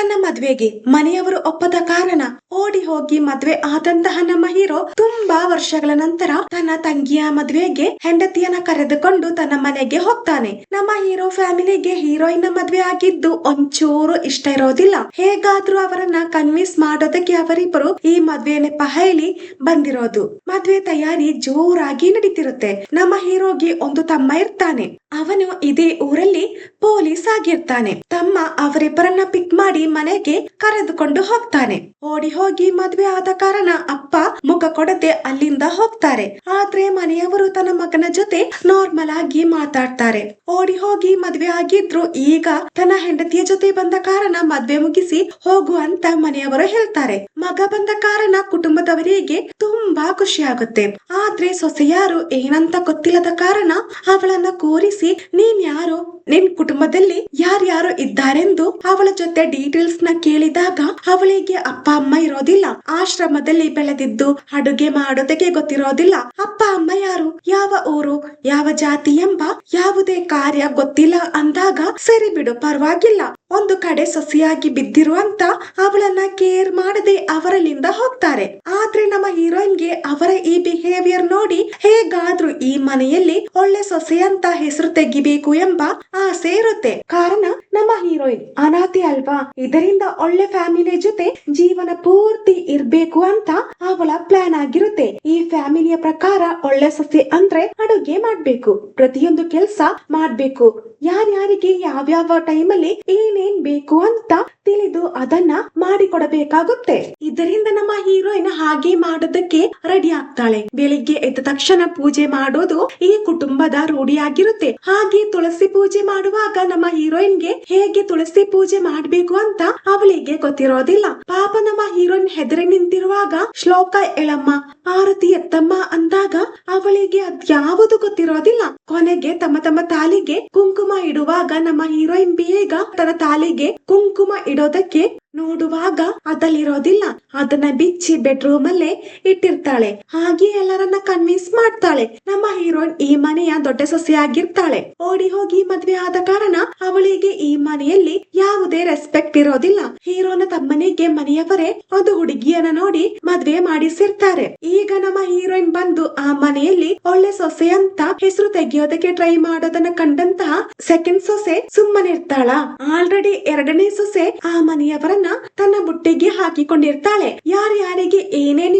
ತನ್ನ ಮದ್ವೆಗೆ ಮನೆಯವರು ಒಪ್ಪದ ಕಾರಣ ಓಡಿ ಹೋಗಿ ಮದ್ವೆ ಆದಂತಹ ನಮ್ಮ ಹೀರೋ ತುಂಬಾ ವರ್ಷಗಳ ನಂತರ ತನ್ನ ತಂಗಿಯ ಮದ್ವೆಗೆ ಹೆಂಡತಿಯನ್ನ ಕರೆದುಕೊಂಡು ತನ್ನ ಮನೆಗೆ ಹೋಗ್ತಾನೆ. ನಮ್ಮ ಹೀರೋ ಫ್ಯಾಮಿಲಿಗೆ ಹೀರೋಯಿನ್ ಮದ್ವೆ ಆಗಿದ್ದು ಒಂಚೂರು ಇಷ್ಟ ಇರೋದಿಲ್ಲ. ಹೇಗಾದ್ರೂ ಅವರನ್ನ ಕನ್ವಿನ್ಸ್ ಮಾಡೋದಕ್ಕೆ ಅವರಿಬ್ಬರು ಈ ಮದ್ವೆ ನೆಪ ಹೇಳಿ ಬಂದಿರೋದು. ಮದ್ವೆ ತಯಾರಿ ಜೋರಾಗಿ ನಡೀತಿರುತ್ತೆ. ನಮ್ಮ ಹೀರೋಗೆ ಒಂದು ತಮ್ಮ ಇರ್ತಾನೆ. ಅವನು ಇದೇ ಊರಲ್ಲಿ ಪೊಲೀಸ್ ಆಗಿರ್ತಾನೆ. ತಮ್ಮ ಅವರಿಬ್ಬರನ್ನ ಪಿಕ್ ಮಾಡಿ ಮನೆಗೆ ಕರೆದುಕೊಂಡು ಹೋಗ್ತಾನೆ. ಓಡಿ ಹೋಗಿ ಮದ್ವೆ ಆದ ಕಾರಣ ಅಪ್ಪ ಮುಖ ಕೊಡದೆ ಅಲ್ಲಿಂದ ಹೋಗ್ತಾರೆ. ಆದ್ರೆ ಮನೆಯವರು ತನ್ನ ಮಗನ ಜೊತೆ ನಾರ್ಮಲ್ ಆಗಿ ಮಾತಾಡ್ತಾರೆ. ಓಡಿ ಹೋಗಿ ಮದ್ವೆ ಆಗಿದ್ರು ಈಗ ತನ್ನ ಹೆಂಡತಿಯ ಜೊತೆ ಬಂದ ಕಾರಣ ಮದ್ವೆ ಮುಗಿಸಿ ಹೋಗು ಅಂತ ಮನೆಯವರು ಹೇಳ್ತಾರೆ. ಮಗ ಬಂದ ಕಾರಣ ಕುಟುಂಬದವರಿಗೆ ತುಂಬಾ ಖುಷಿ ಆಗುತ್ತೆ. ಆದ್ರೆ ಸೊಸೆಯಾರು ಏನಂತ ಗೊತ್ತಿಲ್ಲದ ಕಾರಣ ಅವಳನ್ನ ಕೂರಿಸಿ ನೀನ್ ಯಾರು, ನಿನ್ ಕುಟುಂಬದಲ್ಲಿ ಯಾರ್ಯಾರು ಇದ್ದಾರೆಂದು ಅವಳ ಜೊತೆ ಡೀಟೇಲ್ಸ್ ನ ಕೇಳಿದಾಗ ಅವಳಿಗೆ ಅಪ್ಪ ಅಮ್ಮ ಇರೋದಿಲ್ಲ. ಆಶ್ರಮದಲ್ಲಿ ಬೆಳೆದಿದ್ದು ಅಡುಗೆ ಮಾಡೋದಕ್ಕೆ ಗೊತ್ತಿರೋದಿಲ್ಲ. ಅಪ್ಪ ಅಮ್ಮ ಯಾರು, ಯಾವ ಊರು, ಯಾವ ಜಾತಿ ಎಂಬ ಯಾವುದೇ ಕಾರ್ಯ ಗೊತ್ತಿಲ್ಲ ಅಂದಾಗ ಸರಿ ಬಿಡು ಪರವಾಗಿಲ್ಲ, ಒಂದು ಕಡೆ ಸೊಸೆಯಾಗಿ ಬಿದ್ದಿರುವಂತ ಅವಳನ್ನ ಕೇರ್ ಮಾಡದೆ ಅವರಲ್ಲಿಂದ ಹೋಗ್ತಾರೆ. ಆದ್ರೆ ನಮ್ಮ ಹೀರೋಯಿನ್ಗೆ ಅವರ ಈ ಬಿಹೇವಿಯರ್ ನೋಡಿ ಹೇಗಾದ್ರೂ ಈ ಮನೆಯಲ್ಲಿ ಒಳ್ಳೆ ಸೊಸೆ ಅಂತ ಹೆಸರು ತೆಗಿಬೇಕು ಎಂಬ ಆಸೆ ಇರುತ್ತೆ. ಕಾರಣ ನಮ್ಮ ಹೀರೋಯಿನ್ ಅನಾಥೆ ಅಲ್ವಾ, ಇದರಿಂದ ಒಳ್ಳೆ ಫ್ಯಾಮಿಲಿ ಜೊತೆ ಜೀವನ ಪೂರ್ತಿ ಇರ್ಬೇಕು ಅಂತ ಅವಳ ಪ್ಲಾನ್ ಆಗಿರುತ್ತೆ. ಈ ಫ್ಯಾಮಿಲಿಯ ಪ್ರಕಾರ ಒಳ್ಳೆ ಸೊಸೆ ಅಂದ್ರೆ ಅಡುಗೆ ಮಾಡ್ಬೇಕು, ಪ್ರತಿಯೊಂದು ಕೆಲ್ಸ ಮಾಡ್ಬೇಕು, ಯಾರ್ಯಾರಿಗೆ ಯಾವ್ಯಾವ ಟೈಮಲ್ಲಿ ಏನೇನ್ ಬೇಕು ಅಂತ ತಿಳಿದು ಅದನ್ನ ಮಾಡಿಕೊಡಬೇಕಾಗುತ್ತೆ. ಇದರಿಂದ ನಮ್ಮ ಹೀರೋಯಿನ್ ಹಾಗೆ ಮಾಡೋದಕ್ಕೆ ರೆಡಿ ಆಗ್ತಾಳೆ. ಬೆಳಿಗ್ಗೆ ಎದ್ದ ತಕ್ಷಣ ಪೂಜೆ ಮಾಡೋದು ಈ ಕುಟುಂಬದ ರೂಢಿಯಾಗಿರುತ್ತೆ. ಹಾಗೆ ತುಳಸಿ ಪೂಜೆ ಮಾಡುವಾಗ ನಮ್ಮ ಹೀರೋಯಿನ್ಗೆ ಹೇಗೆ ತುಳಸಿ ಪೂಜೆ ಮಾಡ್ಬೇಕು ಅಂತ ಅವಳಿಗೆ ಗೊತ್ತಿರೋದಿಲ್ಲ. ಪಾಪ ನಮ್ಮ ಹೀರೋಯಿನ್ ಹೆದರಿ ನಿಂತಿರುವಾಗ ಶ್ಲೋಕ ಎಳಮ್ಮ, ಆರತಿ ಎತ್ತಮ್ಮ ಅಂದಾಗ ಅವಳಿಗೆ ಅದ್ಯಾವುದು ಗೊತ್ತಿರೋದಿಲ್ಲ. ಕೊನೆಗೆ ತಮ್ಮ ತಮ್ಮ ತಾಲಿಗೆ ಕುಂಕುಮ ಇಡುವಾಗ ನಮ್ಮ ಹೀರೋಯಿನ್ ಬೇಗ ತನ್ನ ತಾಲಿಗೆ ಕುಂಕುಮ ಇಡೋದಕ್ಕೆ ನೋಡುವಾಗ ಅದಲ್ಲಿರೋದಿಲ್ಲ. ಅದನ್ನ ಬಿಚ್ಚಿ ಬೆಡ್ರೂಮ್ ಅಲ್ಲೇ ಇಟ್ಟಿರ್ತಾಳೆ. ಹಾಗೆ ಎಲ್ಲರನ್ನ ಕನ್ವಿನ್ಸ್ ಮಾಡ್ತಾಳೆ. ನಮ್ಮ ಹೀರೋಯಿನ್ ಈ ಮನೆಯ ದೊಡ್ಡ ಸೊಸೆಯಾಗಿರ್ತಾಳೆ. ಓಡಿ ಹೋಗಿ ಮದ್ವೆ ಆದ ಕಾರಣ ಅವಳಿಗೆ ಈ ಮನೆಯಲ್ಲಿ ಯಾವುದೇ ರೆಸ್ಪೆಕ್ಟ್ ಇರೋದಿಲ್ಲ. ಹೀರೋನ ತಮ್ಮನಿಗೆ ಮನೆಯವರೇ ಒಂದು ಹುಡುಗಿಯನ್ನ ನೋಡಿ ಮದ್ವೆ ಮಾಡಿಸಿರ್ತಾರೆ. ಈಗ ನಮ್ಮ ಹೀರೋಯಿನ್ ಬಂದು ಆ ಮನೆಯಲ್ಲಿ ಒಳ್ಳೆ ಸೊಸೆ ಅಂತ ಹೆಸರು ತೆಗಿಯೋದಕ್ಕೆ ಟ್ರೈ ಮಾಡೋದನ್ನ ಕಂಡಂತಹ ಸೆಕೆಂಡ್ ಸೊಸೆ ಸುಮ್ಮನಿರ್ತಾಳ. ಆಲ್ರೆಡಿ ಎರಡನೇ ಸೊಸೆ ಆ ಮನೆಯವರನ್ನ ತನ್ನ ಬುಟ್ಟಿಗೆ ಹಾಕಿಕೊಂಡಿರ್ತಾಳೆ. ಯಾರ್ಯಾರಿಗೆ ಏನೇನ್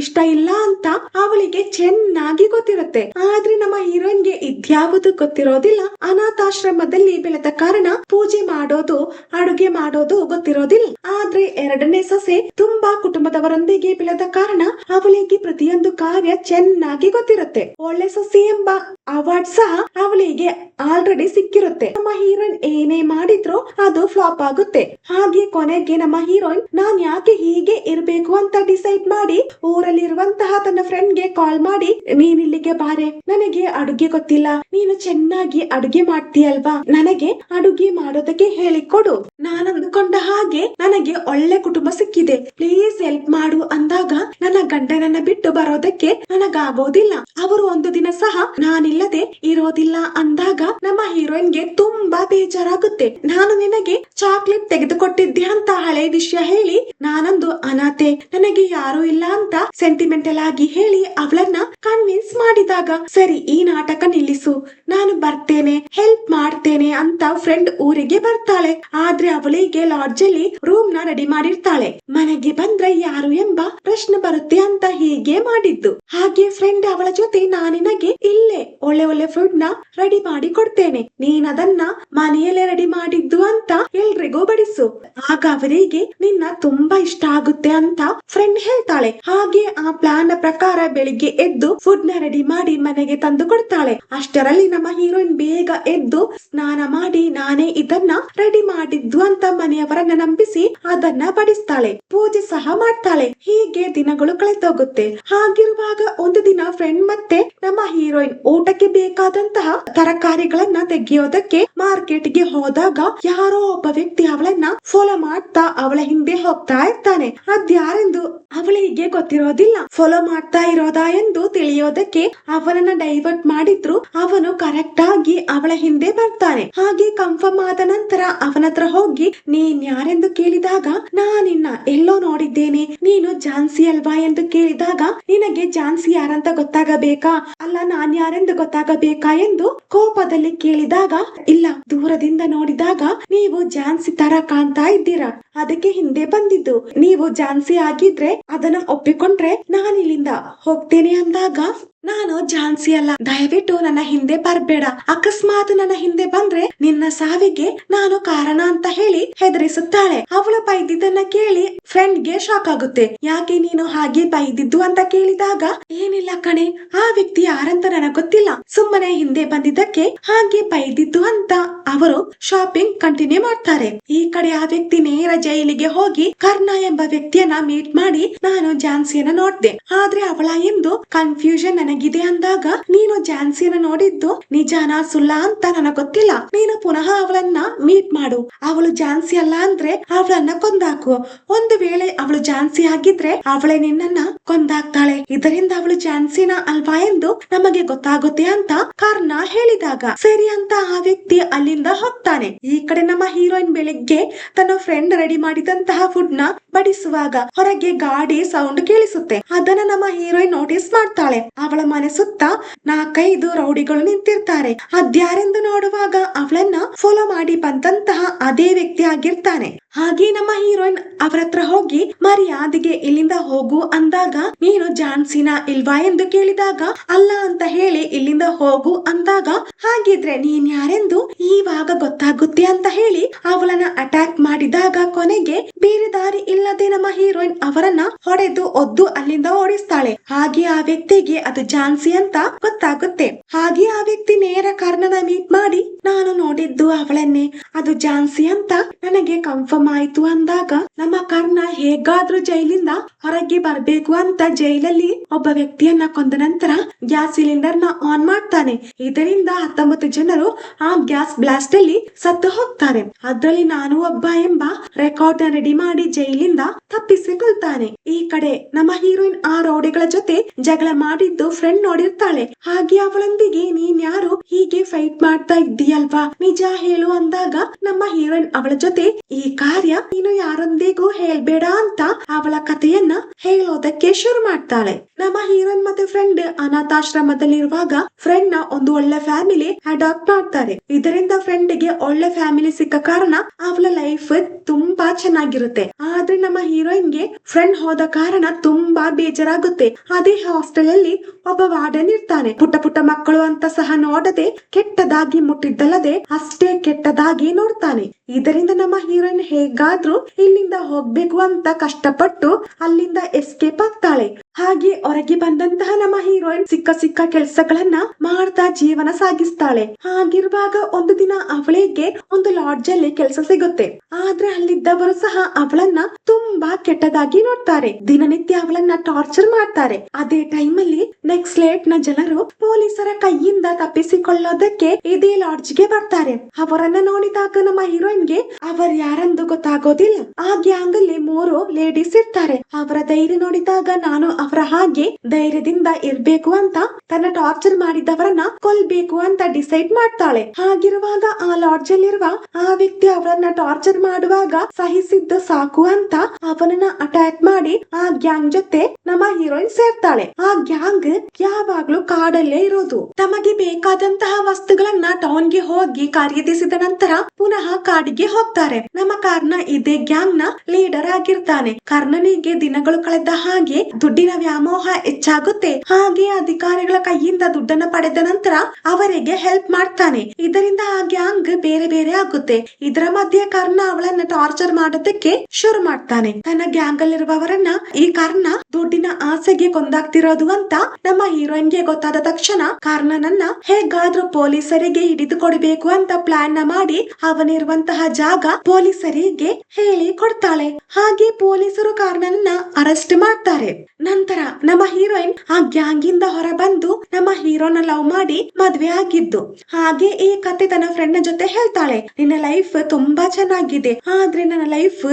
ಇಷ್ಟ ಇಲ್ಲ ಅಂತ ಅವಳಿಗೆ ಚೆನ್ನಾಗಿ ಗೊತ್ತಿರುತ್ತೆ. ಆದ್ರೆ ನಮ್ಮ ಹೀರೋಯಿನ್ಗೆ ಇದ್ಯಾವುದು ಗೊತ್ತಿರೋದಿಲ್ಲ. ಅನಾಥಾಶ್ರಮದಲ್ಲಿ ಬೆಳೆದ ಕಾರಣ ಪೂಜೆ ಮಾಡೋದು ಅಡುಗೆ ಮಾಡೋದು ಗೊತ್ತಿರೋದಿಲ್ಲ. ಆದ್ರೆ ಎರಡನೇ ಸೊಸೆ ತುಂಬಾ ಕುಟುಂಬದವರೊಂದಿಗೆ ಬೆಳೆದ ಕಾರಣ ಅವಳಿಗೆ ಪ್ರತಿಯೊಂದು ಕಾರ್ಯ ಚೆನ್ನಾಗಿ ಗೊತ್ತಿರುತ್ತೆ. ಒಳ್ಳೆ ಸೊಸೆ ಎಂಬ ಅವಾರ್ಡ್ ಸಹ ಅವಳಿಗೆ ಆಲ್ರೆಡಿ ಸಿಕ್ಕಿರುತ್ತೆ. ನಮ್ಮ ಹೀರೋಯಿನ್ ಏನೇ ಮಾಡಿದ್ರು ಅದು ಫ್ಲಾಪ್ ಆಗುತ್ತೆ. ಹಾಗೆ ಕೊನೆಗೆ ನಮ್ಮ ಹೀರೋಯಿನ್ ನಾನ್ ಯಾಕೆ ಹೀಗೆ ಇರ್ಬೇಕು ಅಂತ ಡಿಸೈಡ್ ಮಾಡಿ ಊರಲ್ಲಿರುವಂತಹ ತನ್ನ ಫ್ರೆಂಡ್ ಗೆ ಕಾಲ್ ಮಾಡಿ, ನೀನ್ ಇಲ್ಲಿಗೆ ಬಾರೆ, ನನಗೆ ಅಡುಗೆ ಗೊತ್ತಿಲ್ಲ, ನೀನು ಚೆನ್ನಾಗಿ ಅಡುಗೆ ಮಾಡ್ತೀಯಲ್ವಾ, ನನಗೆ ಅಡುಗೆ ಮಾಡೋದಕ್ಕೆ ಹೇಳಿಕೊಡು. ನಾನು ಅಂದುಕೊಂಡ ಹಾಗೆ ನನಗೆ ಒಳ್ಳೆ ಕುಟುಂಬ ಸಿಕ್ಕಿದೆ, ಪ್ಲೀಸ್ ಹೆಲ್ಪ್ ಮಾಡು ಅಂದಾಗ ನನ್ನ ಗಂಡನನ್ನ ಬಿಟ್ಟು ಬರೋದಕ್ಕೆ ನನಗಾಗೋದಿಲ್ಲ, ಅವರು ಒಂದು ದಿನ ಸಹ ನಾನಿಲ್ಲದೆ ಇರೋದಿಲ್ಲ ಅಂದಾಗ ನಮ್ಮ ಹೀರೋಯಿನ್ಗೆ ತುಂಬಾ ಬೇಜಾರಾಗುತ್ತೆ. ನಾನು ನಿನಗೆ ಚಾಕ್ಲೇಟ್ ತೆಗೆದುಕೊಟ್ಟಿದ್ದೆ ಅಂತ ಹಳೆ ವಿಷಯ ಹೇಳಿ ನಾನೊಂದು ಅನಾಥೆ, ನನಗೆ ಯಾರು ಇಲ್ಲ ಅಂತ ಸೆಂಟಿಮೆಂಟಲ್ ಆಗಿ ಹೇಳಿ ಅವಳನ್ನ ಕನ್ವಿನ್ಸ್ ಮಾಡಿದಾಗ ಸರಿ ಈ ನಾಟಕ ನಿಲ್ಲಿಸು, ನಾನು ಬರ್ತೇನೆ, ಹೆಲ್ಪ್ ಮಾಡ್ತೇನೆ ಅಂತ ಫ್ರೆಂಡ್ ಊರಿಗೆ ಬರ್ತಾಳೆ. ಆದ್ರೆ ಅವಳಿಗೆ ಲಾಡ್ಜ್ ಅಲ್ಲಿ ರೂಮ್ ನ ರೆಡಿ ಮಾಡಿರ್ತಾಳೆ. ಮನೆಗೆ ಬಂದ್ರೆ ಯಾರು ಎಂಬ ಪ್ರಶ್ನೆ ಬರುತ್ತೆ ಅಂತ ಹೀಗೆ ಮಾಡಿದ್ದು. ಹಾಗೆ ಫ್ರೆಂಡ್ ಅವಳ ಜೊತೆ ನಾನಿನಗೆ ಇಲ್ಲೇ ಒಳ್ಳೆ ಒಳ್ಳೆ ಫುಡ್ ನ ರೆಡಿ ಮಾಡಿ ಕೊಡ್ತೇನೆ, ನೀನ್ ಅದನ್ನ ಮನೆಯಲ್ಲೇ ರೆಡಿ ಮಾಡಿದ್ದು ಅಂತ ಎಲ್ರಿಗೂ ಬಡಿಸು, ಆಗ ಅವರಿಗೆ ನಿನ್ನ ತುಂಬಾ ಇಷ್ಟ ಆಗುತ್ತೆ ಅಂತ ಫ್ರೆಂಡ್ ಹೇಳ್ತಾಳೆ. ಹಾಗೆ ಆ ಪ್ಲಾನ್ ಪ್ರಕಾರ ಬೆಳಿಗ್ಗೆ ಎದ್ದು ಫುಡ್ ನ ರೆಡಿ ಮಾಡಿ ಮನೆಗೆ ತಂದು ಕೊಡ್ತಾಳೆ. ಅಷ್ಟರಲ್ಲಿ ನಮ್ಮ ಹೀರೋಯಿನ್ ಬೇಗ ಎದ್ದು ಸ್ನಾನ ಮಾಡಿ ನಾನೇ ಇದನ್ನ ರೆಡಿ ಮಾಡಿದ್ದು ಅಂತ ಮನೆಯವರನ್ನ ನಂಬಿಸಿ ಅದನ್ನ ಬಡಿಸ್ತಾಳೆ. ಪೂಜೆ ಸಹ ಮಾಡ್ತಾಳೆ. ಹೀಗೆ ದಿನಗಳು ಕಳೆದೋಗುತ್ತೆ. ಹಾಗಿರುವಾಗ ಒಂದು ದಿನ ಫ್ರೆಂಡ್ ಮತ್ತೆ ನಮ್ಮ ಹೀರೋಯಿನ್ ಊಟಕ್ಕೆ ಬೇಕಾದಂತಹ ತರಕಾರಿಗಳನ್ನ ತೆಗೆಯೋದಕ್ಕೆ ಮಾರ್ಕೆಟ್ ಗೆ ಹೋದಾಗ ಯಾರೋ ಒಬ್ಬ ವ್ಯಕ್ತಿ ಅವಳನ್ನ ಫಾಲೋ ಮಾಡ್ತಾ ಅವಳ ಹಿಂದೆ ಹೋಗ್ತಾ ಇರ್ತಾನೆ. ಅದ್ಯಾರೆಂದು ಅವಳಿಗೆ ಗೊತ್ತಿರೋದಿಲ್ಲ. ಫಾಲೋ ಮಾಡ್ತಾ ಇರೋದಾ ಎಂದು ತಿಳಿಯೋದಕ್ಕೆ ಅವನನ್ನ ಡೈವರ್ಟ್ ಮಾಡಿದ್ರು ಅವನು ಕರೆಕ್ಟ್ ಆಗಿ ಅವಳ ಹಿಂದೆ ಬರ್ತಾನೆ. ಹಾಗೆ ಕನ್ಫರ್ಮ್ ಆದ ನಂತರ ಅವನ ಹತ್ರ ಹೋಗಿ ನೀನ್ ಯಾರೆಂದು ಕೇಳಿದಾಗ ನಾನಿನ್ನ ಎಲ್ಲೋ ನೋಡಿದ್ದೇನೆ, ನೀನು ಝಾನ್ಸಿ ಅಲ್ವಾ ಎಂದು ಕೇಳಿದಾಗ ನಿನಗೆ ಝಾನ್ಸಿ ಯಾರಂತ ಗೊತ್ತಾಗಬೇಕಾ, ಅಲ್ಲ ನಾನ್ ಯಾರೆಂದು ಗೊತ್ತಾಗಬೇಕಾ ಎಂದು ಕೋಪದಲ್ಲಿ ಕೇಳಿದಾಗ ಇಲ್ಲ, ದೂರದಿಂದ ನೋಡಿದಾಗ ನೀವು ಝಾನ್ಸಿ ತರ ಕಾಣ್ತಾ ಇದ್ದೀರಾ, ಅದಕ್ಕೆ ಹಿಂದೆ ಬಂದಿದ್ದು. ನೀವು ಝಾನ್ಸಿ ಆಗಿದ್ರೆ ಅದನ್ನ ಒಪ್ಪಿಕೊಂಡ್ರೆ ನಾನು ಇಲ್ಲಿಂದ ಹೋಗ್ತೇನೆ ಅಂದಾಗ ನಾನು ಝಾನ್ಸಿ ಅಲ್ಲ, ದಯವಿಟ್ಟು ನನ್ನ ಹಿಂದೆ ಬರ್ಬೇಡ, ಅಕಸ್ಮಾತ್ ನನ್ನ ಹಿಂದೆ ಬಂದ್ರೆ ನಿನ್ನ ಸಾವಿಗೆ ನಾನು ಕಾರಣ ಅಂತ ಹೇಳಿ ಹೆದರಿಸುತ್ತಾಳೆ. ಅವಳು ಬೈದಿದ್ದನ್ನ ಕೇಳಿ ಫ್ರೆಂಡ್ಗೆ ಶಾಕ್ ಆಗುತ್ತೆ. ಯಾಕೆ ನೀನು ಹಾಗೆ ಬೈದಿದ್ದು ಅಂತ ಕೇಳಿದಾಗ ಏನಿಲ್ಲ ಕಣೆ, ಆ ವ್ಯಕ್ತಿ ಯಾರಂತ ನನಗ್ ಗೊತ್ತಿಲ್ಲ, ಸುಮ್ಮನೆ ಹಿಂದೆ ಬಂದಿದ್ದಕ್ಕೆ ಹಾಗೆ ಬೈದಿದ್ದು ಅಂತ ಅವರು ಶಾಪಿಂಗ್ ಕಂಟಿನ್ಯೂ ಮಾಡ್ತಾರೆ. ಈ ಕಡೆ ಆ ವ್ಯಕ್ತಿ ನೇರ ಜೈಲಿಗೆ ಹೋಗಿ ಕರ್ಣ ಎಂಬ ವ್ಯಕ್ತಿಯನ್ನ ಮೀಟ್ ಮಾಡಿ ನಾನು ಝಾನ್ಸಿಯನ್ನ ನೋಡ್ದೆ, ಆದ್ರೆ ಅವಳ ಎಂದು ಕನ್ಫ್ಯೂಷನ್ ನನಗಿದೆ ಅಂದಾಗ ನೀನು ಝಾನ್ಸಿಯನ್ನ ನೋಡಿದ್ದು ನಿಜಾನಾ ಸುಳ್ಳ ಅಂತ ನನಗ್ ಗೊತ್ತಿಲ್ಲ, ನೀನು ಪುನಃ ಅವಳನ್ನ ಮೀಟ್ ಮಾಡು, ಅವಳು ಝಾನ್ಸಿ ಅಲ್ಲ ಅಂದ್ರೆ ಅವಳನ್ನ ಕೊಂದಾಕು, ಒಂದು ವೇಳೆ ಅವಳು ಝಾನ್ಸಿ ಆಗಿದ್ರೆ ಅವಳೇ ನಿನ್ನನ್ನ ಕೊಂದಾಕ್ತಾಳೆ, ಇದರಿಂದ ಅವಳು ಝಾನ್ಸಿನ ಅಲ್ವಾ ಎಂದು ನಮಗೆ ಗೊತ್ತಾಗುತ್ತೆ ಅಂತ ಕರ್ಣ ಹೇಳಿದಾಗ ಸರಿ ಅಂತ ಆ ವ್ಯಕ್ತಿ ಅಲ್ಲಿಂದ ಹೋಗ್ತಾನೆ. ಈ ಕಡೆ ನಮ್ಮ ಹೀರೋಯಿನ್ ಬೆಳಿಗ್ಗೆ ತನ್ನ ಫ್ರೆಂಡ್ ರೆಡಿ ಮಾಡಿದಂತಹ ಫುಡ್ ನ ಬಡಿಸುವಾಗ ಹೊರಗೆ ಗಾಡಿ ಸೌಂಡ್ ಕೇಳಿಸುತ್ತೆ. ಅದನ್ನ ನಮ್ಮ ಹೀರೋಯಿನ್ ನೋಟಿಸ್ ಮಾಡ್ತಾಳೆ. ಅವಳ ಮನೆ ಸುತ್ತ 4-5 ರೌಡಿಗಳು ನಿಂತಿರ್ತಾರೆ. ಅದ್ಯಾರೆಂದು ನೋಡುವಾಗ ಅವಳನ್ನ ಫಾಲೋ ಮಾಡಿ ಬಂದಂತಹ ಅದೇ ವ್ಯಕ್ತಿ ಆಗಿರ್ತಾನೆ. ಹಾಗೆ ನಮ್ಮ ಹೀರೋಯಿನ್ ಅವರ ಹತ್ರ ಹೋಗಿ ಮರ್ಯಾದೆಗೆ ಇಲ್ಲಿಂದ ಹೋಗು ಅಂದಾಗ ನೀನು ಝಾನ್ಸಿನ ಇಲ್ವಾ ಎಂದು ಕೇಳಿದಾಗ ಅಲ್ಲ ಅಂತ ಹೇಳಿ ಇಲ್ಲಿಂದ ಹೋಗು ಅಂದಾಗ ಹಾಗಿದ್ರೆ ನೀನ್ ಯಾರೆಂದು ಇವಾಗ ಗೊತ್ತಾಗುತ್ತೆ ಅಂತ ಹೇಳಿ ಅವಳನ್ನ ಅಟ್ಯಾಕ್ ಮಾಡಿದಾಗ ಕೊನೆಗೆ ಬೇರೆ ದಾರಿ ಇಲ್ಲದೆ ನಮ್ಮ ಹೀರೋಯಿನ್ ಅವರನ್ನ ಹೊಡೆದು ಒದ್ದು ಅಲ್ಲಿಂದ ಓಡಿಸ್ತಾಳೆ. ಹಾಗೆ ಆ ವ್ಯಕ್ತಿಗೆ ಅದು ಝಾನ್ಸಿ ಅಂತ ಗೊತ್ತಾಗುತ್ತೆ. ಹಾಗೆ ಆ ವ್ಯಕ್ತಿ ನೇರ ಕರ್ಣನ ಮೀಟ್ ಮಾಡಿ ನಾನು ನೋಡಿದ್ದು ಅವಳನ್ನೇ, ಅದು ಝಾನ್ಸಿ ಅಂತ ನನಗೆ ಕನ್ಫರ್ಮ್ ಆಯ್ತು ಅಂದಾಗ ನಮ್ಮ ಕರ್ಣ ಹೇಗಾದ್ರೂ ಜೈಲಿಂದ ಹೊರಗೆ ಬರ್ಬೇಕು ಅಂತ ಜೈಲಲ್ಲಿ ಒಬ್ಬ ವ್ಯಕ್ತಿಯನ್ನ ಕೊಂದ ನಂತರ ಗ್ಯಾಸ್ ಸಿಲಿಂಡರ್ ನ ಆನ್ ಮಾಡ್ತಾನೆ. ಇದರಿಂದ 19 ಜನರು ಆ ಗ್ಯಾಸ್ ಬ್ಲಾಸ್ಟ್ ಅಲ್ಲಿ ಸತ್ತು ಹೋಗ್ತಾರೆ. ಅದ್ರಲ್ಲಿ ನಾನು ಒಬ್ಬ ಎಂಬ ರೆಕಾರ್ಡ್ ನ ರೆಡಿ ಮಾಡಿ ಜೈಲಿಂದ ತಪ್ಪಿಸಿಕೊಳ್ತಾನೆ. ಈ ಕಡೆ ನಮ್ಮ ಹೀರೋಯಿನ್ ಆ ರೌಡಿಗಳ ಜೊತೆ ಜಗಳ ಮಾಡಿದ್ದು ಫ್ರೆಂಡ್ ನೋಡಿರ್ತಾಳೆ. ಹಾಗೆ ಅವಳೊಂದಿಗೆ ನೀನ್ ಯಾರು ಹೀಗೆ ಫೈಟ್ ಮಾಡ್ತಾ ಇದ್ದೀಯಲ್ವಾ, ನಿಜ ಹೇಳು ಅಂದಾಗ ನಮ್ಮ ಹೀರೋಯಿನ್ ಅವಳ ಜೊತೆ ಈ ಕಾರ್ಯ ನೀನು ಯಾರೊಂದಿಗೂ ಹೇಳ್ಬೇಡ ಅಂತ ಅವಳ ಕಥೆಯನ್ನ ಹೇಳೋದಕ್ಕೆ ಶುರು ಮಾಡ್ತಾಳೆ. ನಮ್ಮ ಹೀರೋಯಿನ್ ಮತ್ತೆ ಫ್ರೆಂಡ್ ಅನಾಥಾಶ್ರಮದಲ್ಲಿರುವಾಗ ಫ್ರೆಂಡ್ ನ ಒಂದು ಒಳ್ಳೆ ಫ್ಯಾಮಿಲಿ ಅಡಾಪ್ಟ್ ಮಾಡ್ತಾರೆ. ಇದರಿಂದ ಫ್ರೆಂಡ್ ಗೆ ಒಳ್ಳೆ ಫ್ಯಾಮಿಲಿ ಸಿಕ್ಕ ಕಾರಣ ಅವಳ ಲೈಫ್ ತುಂಬಾ ಚೆನ್ನಾಗಿರುತ್ತೆ. ಆದ್ರೆ ನಮ್ಮ ಹೀರೋಯಿನ್ ಗೆ ಫ್ರೆಂಡ್ ಹೋದ ಕಾರಣ ತುಂಬಾ ಬೇಜಾರಾಗುತ್ತೆ. ಅದೇ ಹಾಸ್ಟೆಲ್ ಅಲ್ಲಿ ಒಬ್ಬ ವಾರ್ಡನ್ ಇರ್ತಾನೆ. ಪುಟ್ಟ ಮಕ್ಕಳು ಅಂತ ಸಹ ನೋಡದೆ ಕೆಟ್ಟದಾಗಿ ಮುಟ್ಟಿದ್ದಲ್ಲದೆ ಅಷ್ಟೇ ಕೆಟ್ಟದಾಗಿ ನೋಡ್ತಾನೆ. ಇದರಿಂದ ನಮ್ಮ ಹೀರೋಯಿನ್ ಹೇಗಾದ್ರೂ ಇಲ್ಲಿಂದ ಹೋಗ್ಬೇಕು ಅಂತ ಕಷ್ಟಪಟ್ಟು ಅಲ್ಲಿಂದ ಎಸ್ಕೇಪ್ ಆಗ್ತಾಳೆ. ಹಾಗೆ ಹೊರಗೆ ಬಂದಂತಹ ನಮ್ಮ ಹೀರೋಯಿನ್ ಸಿಕ್ಕ ಕೆಲಸಗಳನ್ನ ಮಾಡ್ತಾ ಜೀವನ ಸಾಗಿಸ್ತಾಳೆ. ಹಾಗಿರುವಾಗ ಒಂದು ದಿನ ಅವಳಿಗೆ ಒಂದು ಲಾಡ್ಜ್ ಅಲ್ಲಿ ಕೆಲಸ ಸಿಗುತ್ತೆ. ಆದ್ರೆ ಅಲ್ಲಿದ್ದವರು ಸಹ ಅವಳನ್ನ ತುಂಬಾ ಕೆಟ್ಟದಾಗಿ ನೋಡ್ತಾರೆ. ದಿನನಿತ್ಯ ಅವಳನ್ನ ಟಾರ್ಚರ್ ಮಾಡ್ತಾರೆ. ಅದೇ ಟೈಮ್ ಅಲ್ಲಿ ನೆಕ್ಸ್ಲೇಟ್ ನ ಜನರು ಪೊಲೀಸರ ಕೈಯಿಂದ ತಪ್ಪಿಸಿಕೊಳ್ಳೋದಕ್ಕೆ ಇದೇ ಲಾಡ್ಜ್ ಗೆ ಬರ್ತಾರೆ. ಅವರನ್ನ ನೋಡಿದಾಗ ನಮ್ಮ ಹೀರೋಯಿನ್ ಗೆ ಅವರು ಯಾರೆಂದು ಗೊತ್ತಾಗೋದಿಲ್ಲ. ಆ ಗ್ಯಾಂಗ್ ಅಲ್ಲಿ 3 ಲೇಡೀಸ್ ಇರ್ತಾರೆ. ಅವರ ಧೈರ್ಯ ನೋಡಿದಾಗ ನಾನು ಅವರ ಹಾಗೆ ಧೈರ್ಯದಿಂದ ಇರ್ಬೇಕು ಅಂತ ತನ್ನ ಟಾರ್ಚರ್ ಮಾಡಿದವರನ್ನ ಕೊಲ್ಬೇಕು ಅಂತ ಡಿಸೈಡ್ ಮಾಡ್ತಾಳೆ. ಹಾಗಿರುವಾಗ ಆ ಲಾಡ್ಜ್ ಅಲ್ಲಿರುವ ಆ ವ್ಯಕ್ತಿ ಅವರನ್ನ ಟಾರ್ಚರ್ ಮಾಡುವಾಗ ಸಹಿಸಿದ್ದು ಸಾಕು ಅಂತ ಅವನನ್ನ ಅಟ್ಯಾಕ್ ಮಾಡಿ ಆ ಗ್ಯಾಂಗ್ ಜೊತೆ ನಮ್ಮ ಹೀರೋಯಿನ್ ಸೇರ್ತಾಳೆ. ಆ ಗ್ಯಾಂಗ್ ಯಾವಾಗ್ಲೂ ಕಾಡಲ್ಲೇ ಇರೋದು. ತಮಗೆ ಬೇಕಾದಂತಹ ವಸ್ತುಗಳನ್ನ ಟೌನ್ ಗೆ ಹೋಗಿ ಖರೀದಿಸಿದ ನಂತರ ಪುನಃ ಕಾಡಿಗೆ ಹೋಗ್ತಾರೆ. ನಮ್ಮ ಕರ್ಣ ಇದೇ ಗ್ಯಾಂಗ್ ನ ಲೀಡರ್ ಆಗಿರ್ತಾನೆ. ಕರ್ಣನಿಗೆ ದಿನಗಳು ಕಳೆದ ಹಾಗೆ ದುಡ್ಡಿನ ವ್ಯಾಮೋಹ ಹೆಚ್ಚಾಗುತ್ತೆ. ಹಾಗೆ ಅಧಿಕಾರಿಗಳ ಕೈಯಿಂದ ದುಡ್ಡನ್ನ ಪಡೆದ ನಂತರ ಅವರಿಗೆ ಹೆಲ್ಪ್ ಮಾಡ್ತಾನೆ. ಇದರಿಂದ ಆ ಗ್ಯಾಂಗ್ ಬೇರೆ ಬೇರೆ ಆಗುತ್ತೆ. ಇದರ ಮಧ್ಯೆ ಕರ್ಣ ಅವಳನ್ನ ಟಾರ್ಚರ್ ಮಾಡೋದಕ್ಕೆ ಶುರು ಮಾಡ್ತಾನೆ. ತನ್ನ ಗ್ಯಾಂಗ್ ಅಲ್ಲಿರುವವರನ್ನ ಈ ಕಾರ್ನ ದುಡ್ಡಿನ ಆಸೆಗೆ ಕೊಂದಾಗ್ತಿರೋದು ಅಂತ ನಮ್ಮ ಹೀರೋಯಿನ್ಗೆ ಗೊತ್ತಾದ ತಕ್ಷಣ ಕಾರ್ನನನ್ನ ಹೇಗಾದ್ರೂ ಪೊಲೀಸರಿಗೆ ಹಿಡಿದು ಕೊಡಬೇಕು ಅಂತ ಪ್ಲಾನ್ ನ ಮಾಡಿ ಅವನಿರುವಂತಹ ಜಾಗ ಪೊಲೀಸರಿಗೆ ಹೇಳಿ ಕೊಡ್ತಾಳೆ. ಹಾಗೆ ಪೊಲೀಸರು ಕಾರ್ನನನ್ನ ಅರೆಸ್ಟ್ ಮಾಡ್ತಾರೆ. ನಂತರ ನಮ್ಮ ಹೀರೋಯಿನ್ ಆ ಗ್ಯಾಂಗ್ ಇಂದ ಹೊರ ಬಂದು ನಮ್ಮ ಹೀರೋನ ಲವ್ ಮಾಡಿ ಮದ್ವೆ ಆಗಿದ್ದು. ಹಾಗೆ ಈ ಕತೆ ತನ್ನ ಫ್ರೆಂಡ್ ಜೊತೆ ಹೇಳ್ತಾಳೆ, ನಿನ್ನ ಲೈಫ್ ತುಂಬಾ ಚೆನ್ನಾಗಿದೆ, ಆದ್ರೆ ನನ್ನ ಲೈಫ್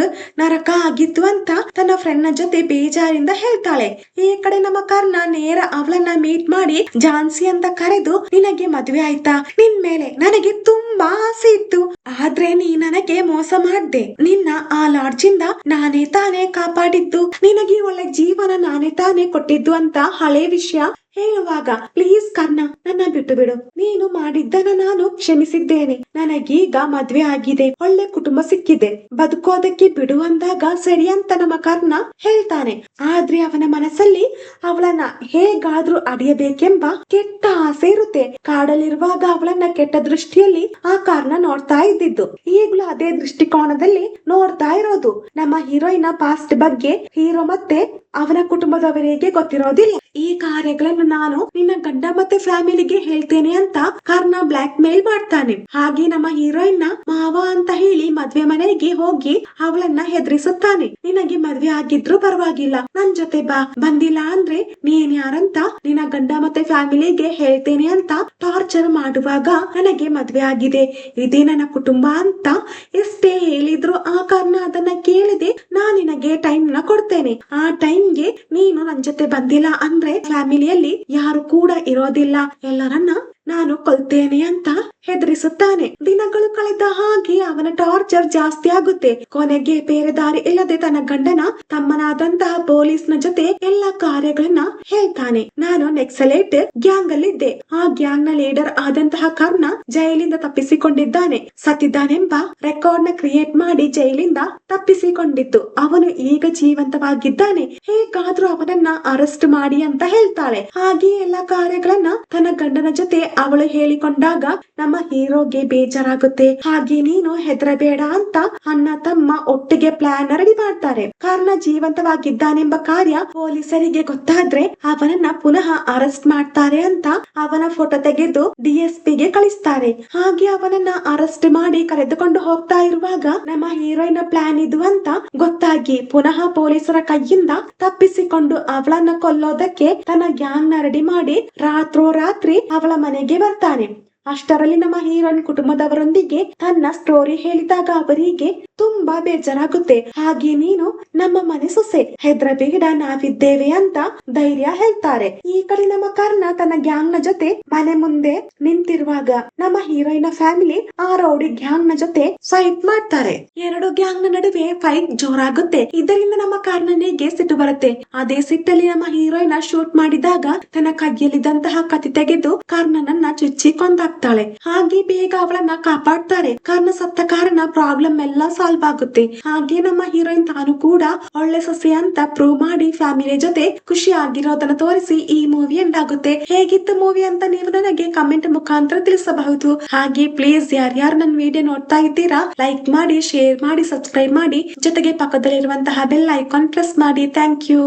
ನರಕ ಆಗಿತ್ತು ಅಂತ ತನ್ನ ಫ್ರೆಂಡ್ ನ ಜೊತೆ ಬೇಜಾರಿಂದ ಹೇಳ್ತಾಳೆ. ಈ ಕಡೆ ನಮ್ಮ ಕರ್ಣ ನೇರ ಅವಳನ್ನ ಮೀಟ್ ಮಾಡಿ ಜಾನ್ಸಿ ಅಂತ ಕರೆದು, ನಿನಗೆ ಮದ್ವೆ ಆಯ್ತಾ, ನಿನ್ ಮೇಲೆ ನನಗೆ ತುಂಬಾ ಆಸೆ ಇತ್ತು, ಆದ್ರೆ ನೀ ನನಗೆ ಮೋಸ ಮಾಡ್ದೆ, ನಿನ್ನ ಆ ಲಾಡ್ಜ್ ಇಂದ ನಾನೇ ತಾನೇ ಕಾಪಾಡಿದ್ದು, ನಿನಗೆ ಒಳ್ಳೆ ಜೀವನ ನಾನೇ ತಾನೇ ಕೊಟ್ಟಿದ್ದು ಅಂತ ಹಳೆ ವಿಷಯ ಹೇಳುವಾಗ, ಪ್ಲೀಸ್ ಕರ್ಣ ನನ್ನ ಬಿಟ್ಟು ಬಿಡು, ನೀನು ಮಾಡಿದ್ದನ್ನ ನಾನು ಕ್ಷಮಿಸಿದ್ದೇನೆ, ನನಗೀಗ ಮದ್ವೆ ಆಗಿದೆ, ಒಳ್ಳೆ ಕುಟುಂಬ ಸಿಕ್ಕಿದೆ, ಬದುಕೋದಕ್ಕೆ ಬಿಡು ಅಂದಾಗ ಸರಿ ಅಂತ ನಮ್ಮ ಕರ್ಣ ಹೇಳ್ತಾನೆ. ಆದ್ರೆ ಅವನ ಮನಸ್ಸಲ್ಲಿ ಅವಳನ್ನ ಹೇಗಾದ್ರೂ ಅಡಿಯಬೇಕೆಂಬ ಕೆಟ್ಟ ಆಸೆ ಇರುತ್ತೆ. ಕಾಡಲ್ಲಿರುವಾಗ ಅವಳನ್ನ ಕೆಟ್ಟ ದೃಷ್ಟಿಯಲ್ಲಿ ಆ ಕಾರ್ನ ನೋಡ್ತಾ ಇದ್ದಿದ್ದು, ಈಗಲೂ ಅದೇ ದೃಷ್ಟಿಕೋನದಲ್ಲಿ ನೋಡ್ತಾ ಇರೋದು. ನಮ್ಮ ಹೀರೋಯಿನ್ ಪಾಸ್ಟ್ ಬಗ್ಗೆ ಹೀರೋ ಮತ್ತೆ ಅವನ ಕುಟುಂಬದವರಿಗೆ ಗೊತ್ತಿರೋದಿಲ್ಲ. ಈ ಕಾರ್ಯಗಳನ್ನು ನಾನು ನಿನ್ನ ಗಂಡ ಮತ್ತೆ ಫ್ಯಾಮಿಲಿಗೆ ಹೇಳ್ತೇನೆ ಅಂತ ಕಾರ್ನ ಬ್ಲಾಕ್ ಮೇಲ್ ಮಾಡ್ತಾನೆ. ಹಾಗೆ ನಮ್ಮ ಹೀರೋಯಿನ್ ಮಾವ ಅಂತ ಹೇಳಿ ಮದ್ವೆ ಮನೆಗೆ ಹೋಗಿ ಅವಳನ್ನ ಹೆದರಿಸುತ್ತಾನೆ. ನಿನಗೆ ಮದ್ವೆ ಆಗಿದ್ರು ಪರವಾಗಿಲ್ಲ, ನನ್ ಜೊತೆ ಬಾ, ಬಂದಿಲ್ಲ ಅಂದ್ರೆ ನೀನ್ ಯಾರಂತ ನಿನ್ನ ಗಂಡ ಮತ್ತೆ ಫ್ಯಾಮಿಲಿಗೆ ಹೇಳ್ತೇನೆ ಅಂತ ಟಾರ್ಚರ್ ಮಾಡುವಾಗ, ನನಗೆ ಮದ್ವೆ ಆಗಿದೆ, ಇದೇ ನನ್ನ ಕುಟುಂಬ ಅಂತ ಎಷ್ಟೇ ಹೇಳಿದ್ರು ಆ ಕಾರ್ನ ಅದನ್ನ ಕೇಳದೆ, ನಾನ್ ನಿನಗೆ ಟೈಮ್ ನ ಕೊಡ್ತೇನೆ, ಆ ಟೈಮ್ಗೆ ನೀನು ನನ್ ಜೊತೆ ಬಂದಿಲ್ಲ ಅಂದ್ರೆ ಫ್ಯಾಮಿಲಿಯಲ್ಲಿ ಯಾರು ಕೂಡ ಇರೋದಿಲ್ಲ, ಎಲ್ಲರನ್ನ ನಾನು ಕೊಲ್ತೇನೆ ಅಂತ ಹೆದರಿಸುತ್ತಾನೆ. ದಿನಗಳು ಕಳೆದ ಹಾಗೆ ಅವನ ಟಾರ್ಚರ್ ಜಾಸ್ತಿ ಆಗುತ್ತೆ. ಕೊನೆಗೆ ಬೇರೆ ದಾರಿ ಇಲ್ಲದೆ ತನ್ನ ಗಂಡನ ತಮ್ಮನಾದಂತಹ ಪೊಲೀಸ್ನ ಜೊತೆ ಎಲ್ಲಾ ಕಾರ್ಯಗಳನ್ನ ಹೇಳ್ತಾನೆ. ನಾನು ನೆಕ್ಸಲೇಟ್ ಗ್ಯಾಂಗ್ ಅಲ್ಲಿದ್ದೆ, ಆ ಗ್ಯಾಂಗ್ ನ ಲೀಡರ್ ಆದಂತಹ ಕರ್ಣ ಜೈಲಿಂದ ತಪ್ಪಿಸಿಕೊಂಡಿದ್ದಾನೆ, ಸತ್ತಿದ್ದಾನೆಂಬ ರೆಕಾರ್ಡ್ ನ ಕ್ರಿಯೇಟ್ ಮಾಡಿ ಜೈಲಿಂದ ತಪ್ಪಿಸಿಕೊಂಡಿದ್ದು, ಅವನು ಈಗ ಜೀವಂತವಾಗಿದ್ದಾನೆ, ಹೇಗಾದ್ರೂ ಅವನನ್ನ ಅರೆಸ್ಟ್ ಮಾಡಿ ಅಂತ ಹೇಳ್ತಾಳೆ. ಹಾಗೆ ಎಲ್ಲಾ ಕಾರ್ಯಗಳನ್ನ ತನ್ನ ಗಂಡನ ಜೊತೆ ಅವಳು ಹೇಳಿಕೊಂಡಾಗ ನಮ್ಮ ಹೀರೋಗೆ ಬೇಜಾರಾಗುತ್ತೆ. ಹಾಗೆ ನೀನು ಹೆದರಬೇಡ ಅಂತ ಅಣ್ಣ ತಮ್ಮ ಒಟ್ಟಿಗೆ ಪ್ಲಾನ್ ರೆಡಿ ಮಾಡ್ತಾರೆ. ಕಾರಣ ಜೀವಂತವಾಗಿದ್ದಾನೆಂಬ ಕಾರ್ಯ ಪೊಲೀಸರಿಗೆ ಗೊತ್ತಾದ್ರೆ ಅವನನ್ನ ಪುನಃ ಅರೆಸ್ಟ್ ಮಾಡ್ತಾರೆ ಅಂತ ಅವನ ಫೋಟೋ ತೆಗೆದು DSP ಗೆ ಕಳಿಸ್ತಾರೆ. ಹಾಗೆ ಅವನನ್ನ ಅರೆಸ್ಟ್ ಮಾಡಿ ಕರೆದುಕೊಂಡು ಹೋಗ್ತಾ ಇರುವಾಗ ನಮ್ಮ ಹೀರೋಯಿನ್ ಪ್ಲಾನ್ ಇದು ಅಂತ ಗೊತ್ತಾಗಿ ಪುನಃ ಪೊಲೀಸರ ಕೈಯಿಂದ ತಪ್ಪಿಸಿಕೊಂಡು ಅವಳನ್ನ ಕೊಲ್ಲೋದಕ್ಕೆ ತನ್ನ ಗ್ಯಾಂಗ್ ನ ರೆಡಿ ಮಾಡಿ ರಾತ್ರೋರಾತ್ರಿ ಅವಳ ಮನೆಗೆ ಬರ್ತಾನೆ. ಅಷ್ಟರಲ್ಲಿ ನಮ್ಮ ಹೀರೋಯಿನ್ ಕುಟುಂಬದವರೊಂದಿಗೆ ತನ್ನ ಸ್ಟೋರಿ ಹೇಳಿದಾಗ ಅವರಿಗೆ ತುಂಬಾ ಬೇಜಾರಾಗುತ್ತೆ. ಹಾಗೆ ನೀನು ನಮ್ಮ ಮನೆ ಸೊಸೆ, ಹೆದರಬೇಡ, ನಾವಿದ್ದೇವೆ ಅಂತ ಧೈರ್ಯ ಹೇಳ್ತಾರೆ. ಈ ಕಡೆ ನಮ್ಮ ಕರ್ಣ ತನ್ನ ಗ್ಯಾಂಗ್ ನ ಜೊತೆ ಮನೆ ಮುಂದೆ ನಿಂತಿರುವಾಗ ನಮ್ಮ ಹೀರೋಯಿನ್ ಫ್ಯಾಮಿಲಿ ಆ ರೌಡಿ ಗ್ಯಾಂಗ್ ನ ಜೊತೆ ಫೈಟ್ ಮಾಡ್ತಾರೆ. ಎರಡು ಗ್ಯಾಂಗ್ ನ ನಡುವೆ ಫೈಟ್ ಜೋರಾಗುತ್ತೆ. ಇದರಿಂದ ನಮ್ಮ ಕರ್ಣನಿಗೆ ಸಿಟ್ಟು ಬರುತ್ತೆ. ಅದೇ ಸಿಟ್ಟಲ್ಲಿ ನಮ್ಮ ಹೀರೋಯಿನ್ ಶೂಟ್ ಮಾಡಿದಾಗ ತನ್ನ ಕೈಯಲ್ಲಿದ್ದಂತಹ ಕತ್ತಿ ತೆಗೆದು ಕರ್ಣನನ್ನ ಚುಚ್ಚಿ ಕೊಂದಾಕ್ತಾಳೆ. ಹಾಗೆ ಬೇಗ ಅವಳನ್ನ ಕಾಪಾಡ್ತಾರೆ. ಕರ್ಣ ಸತ್ತ ಕಾರಣ ಪ್ರಾಬ್ಲಮ್ ಎಲ್ಲ ಸಾಲ್ವ್ ಆಗುತ್ತೆ. ಹಾಗೆ ನಮ್ಮ ಹೀರೋಯಿನ್ ತಾನು ಕೂಡ ಒಳ್ಳೆ ಸೊಸೆ ಅಂತ ಪ್ರೂವ್ ಮಾಡಿ ಫ್ಯಾಮಿಲಿ ಜೊತೆ ಖುಷಿ ಆಗಿರೋದನ್ನ ತೋರಿಸಿ ಈ ಮೂವಿ ಎಂಡ್ ಆಗುತ್ತೆ. ಹೇಗಿತ್ತು ಮೂವಿ ಅಂತ ನೀವು ನನಗೆ ಕಮೆಂಟ್ ಮುಖಾಂತರ ತಿಳಿಸಬಹುದು. ಹಾಗೆ ಪ್ಲೀಸ್ ಯಾರ್ಯಾರು ನನ್ನ ವಿಡಿಯೋ ನೋಡ್ತಾ ಇದ್ದೀರಾ, ಲೈಕ್ ಮಾಡಿ, ಶೇರ್ ಮಾಡಿ, ಸಬ್ಸ್ಕ್ರೈಬ್ ಮಾಡಿ, ಜೊತೆಗೆ ಪಕ್ಕದಲ್ಲಿರುವಂತಹ ಬೆಲ್ ಐಕಾನ್ ಪ್ರೆಸ್ ಮಾಡಿ. Thank you.